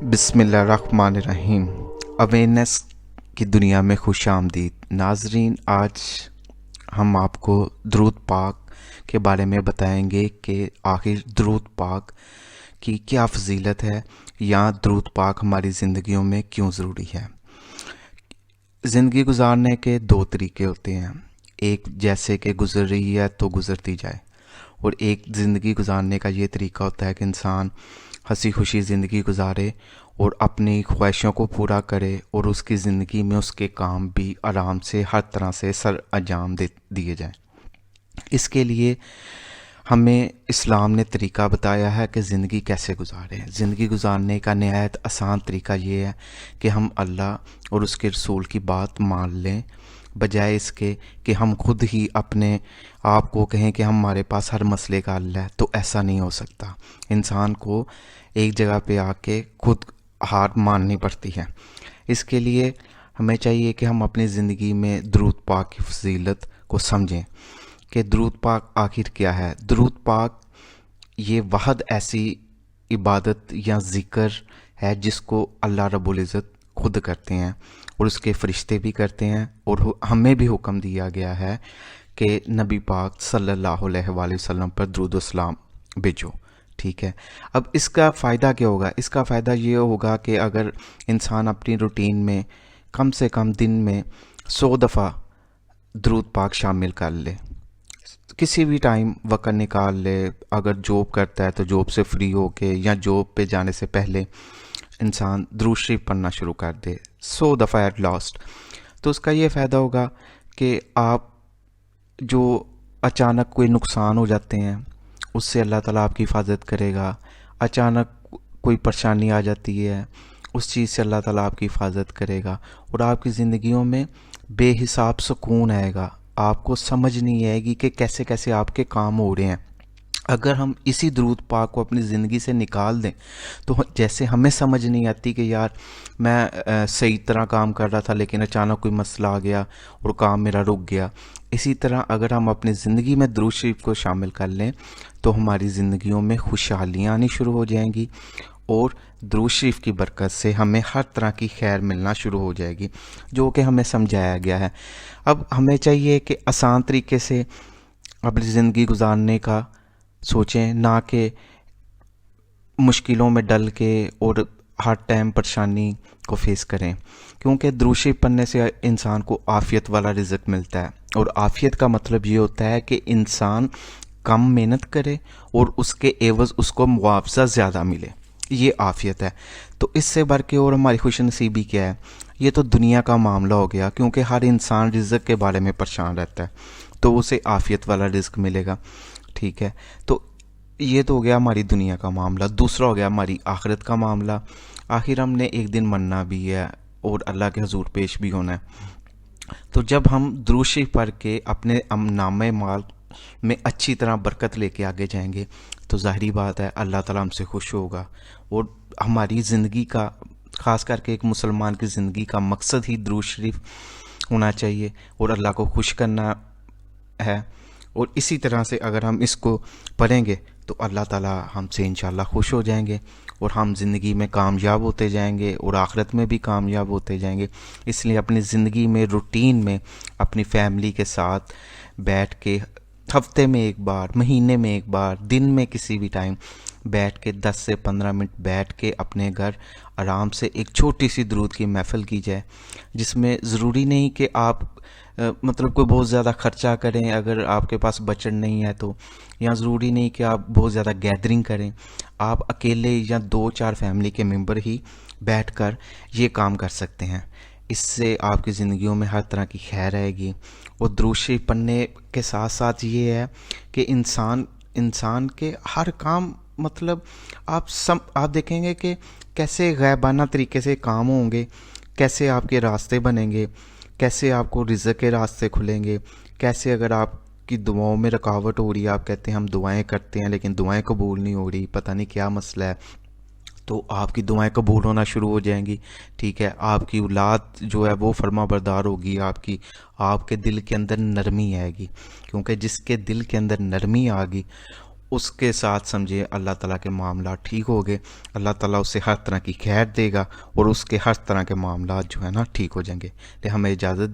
बिस्मिल्लाहिर्रहमानिर्रहीम। अवेयरनेस की दुनिया में खुश आमदीद नाजरीन। आज हम आपको दुरूद पाक के बारे में बताएंगे कि आखिर दुरूद पाक की क्या फजीलत है या दुरूद पाक हमारी ज़िंदगियों में क्यों ज़रूरी है। ज़िंदगी गुजारने के दो तरीके होते हैं, एक जैसे कि गुजर रही है तो गुजरती जाए, और एक ज़िंदगी गुजारने का ये तरीका होता है कि इंसान हंसी खुशी ज़िंदगी गुजारे और अपनी ख्वाहिशों को पूरा करे और उसकी ज़िंदगी में उसके काम भी आराम से हर तरह से सर अंजाम दिए जाएं। इसके लिए हमें इस्लाम ने तरीका बताया है कि ज़िंदगी कैसे गुजारें। ज़िंदगी गुजारने का नहायत आसान तरीका ये है कि हम अल्लाह और उसके रसूल की बात मान लें, बजाय इसके कि हम खुद ही अपने आप को कहें कि हमारे पास हर मसले का हल है। तो ऐसा नहीं हो सकता। इंसान को एक जगह पे आके खुद हार माननी पड़ती है। इसके लिए हमें चाहिए कि हम अपनी ज़िंदगी में दुरूद पाक की फजीलत को समझें कि दुरूद पाक आखिर क्या है। दुरूद पाक ये वाहद ऐसी इबादत या ज़िक्र है जिसको अल्लाह रब्बुल इज़्ज़त खुद करते हैं और उसके फरिश्ते भी करते हैं, और हमें भी हुक्म दिया गया है कि नबी पाक सल्लल्लाहु अलैहि वसल्लम पर दुरूद व सलाम भेजो। ठीक है, अब इसका फ़ायदा क्या होगा? इसका फ़ायदा ये होगा कि अगर इंसान अपनी रूटीन में कम से कम दिन में 100 दफ़ा दुरूद पाक शामिल कर ले, किसी भी टाइम वक़्त निकाल ले। अगर जॉब करता है तो जॉब से फ्री होके या जॉब पे जाने से पहले इंसान दुरूद शरीफ पढ़ना शुरू कर दे 100 दफ़ा एट लास्ट। तो उसका ये फ़ायदा होगा कि आप जो अचानक कोई नुकसान हो जाते हैं उससे अल्लाह ताला आपकी हिफाजत करेगा। अचानक कोई परेशानी आ जाती है, उस चीज़ से अल्लाह ताला आपकी हिफाजत करेगा और आपकी ज़िंदगियों में बेहिसाब सुकून आएगा। आपको समझ नहीं आएगी कि कैसे कैसे आपके काम हो रहे हैं। अगर हम इसी दुरूद पाक को अपनी ज़िंदगी से निकाल दें तो जैसे हमें समझ नहीं आती कि यार मैं सही तरह काम कर रहा था लेकिन अचानक कोई मसला आ गया और काम मेरा रुक गया, इसी तरह अगर हम अपनी ज़िंदगी में दुरूद शरीफ को शामिल कर लें तो हमारी ज़िंदगियों में खुशहालियाँ आनी शुरू हो जाएंगी और दुरूद शरीफ की बरकत से हमें हर तरह की खैर मिलना शुरू हो जाएगी, जो कि हमें समझाया गया है। अब हमें चाहिए कि आसान तरीके से अपनी ज़िंदगी गुजारने का सोचें, ना कि मुश्किलों में डल के और हर टाइम परेशानी को फेस करें, क्योंकि दुरूद शरीफ पढ़ने से इंसान को आफ़ियत वाला रिज़्क मिलता है। और आफ़ियत का मतलब ये होता है कि इंसान कम मेहनत करे और उसके एवज़ उसको मुआवजा ज़्यादा मिले, ये आफ़ियत है। तो इससे बढ़ के और हमारी खुश नसीबी क्या है? ये तो दुनिया का मामला हो गया, क्योंकि हर इंसान रिज़्क के बारे में परेशान रहता है, तो उसे आफ़ियत वाला रिज़्क मिलेगा। ठीक है, तो ये तो हो गया हमारी दुनिया का मामला। दूसरा हो गया हमारी आखिरत का मामला। आखिर हमने एक दिन मरना भी है और अल्लाह के हुजूर पेश भी होना है। तो जब हम दुरूद शरीफ पढ़ के अपने नामे माल में अच्छी तरह बरकत लेके आगे जाएंगे तो ज़ाहिरी बात है अल्लाह ताला हमसे खुश होगा। और हमारी ज़िंदगी का, ख़ास करके एक मुसलमान की ज़िंदगी का मकसद ही दुरूद शरीफ होना चाहिए और अल्लाह को खुश करना है। और इसी तरह से अगर हम इसको पढ़ेंगे तो अल्लाह ताला हमसे इंशाल्लाह खुश हो जाएंगे और हम ज़िंदगी में कामयाब होते जाएंगे और आखिरत में भी कामयाब होते जाएंगे। इसलिए अपनी ज़िंदगी में रूटीन में अपनी फैमिली के साथ बैठ के हफ्ते में एक बार, महीने में एक बार, दिन में किसी भी टाइम बैठ के 10 से 15 मिनट बैठ के अपने घर आराम से एक छोटी सी दुरूद की महफ़िल की जाए, जिसमें ज़रूरी नहीं कि आप मतलब कोई बहुत ज़्यादा ख़र्चा करें अगर आपके पास बजट नहीं है तो, या ज़रूरी नहीं कि आप बहुत ज़्यादा गैदरिंग करें। आप अकेले या 2-4 फैमिली के मेंबर ही बैठकर ये काम कर सकते हैं। इससे आपकी ज़िंदगियों में हर तरह की खैर आएगी। और दुरूद शरीफ पढ़ने के साथ साथ ये है कि इंसान के हर काम, मतलब आप देखेंगे कि कैसे गैबाना तरीके से काम होंगे, कैसे आपके रास्ते बनेंगे, कैसे आपको रिज़्क के रास्ते खुलेंगे, कैसे अगर आपकी दुआओं में रुकावट हो रही है, आप कहते हैं हम दुआएं करते हैं लेकिन दुआएं कबूल नहीं हो रही, पता नहीं क्या मसला है, तो आपकी दुआएं कबूल होना शुरू हो जाएंगी। ठीक है, आपकी औलाद जो है वो फर्मा बरदार होगी, आपके दिल के अंदर नरमी आएगी, क्योंकि जिसके दिल के अंदर नरमी आ गई اس کے ساتھ سمجھے اللہ تعالیٰ کے معاملات ٹھیک ہو گئے، اللہ تعالیٰ اسے ہر طرح کی خیر دے گا اور اس کے ہر طرح کے معاملات جو ہے نا ٹھیک ہو جائیں گے۔ ہمیں اجازت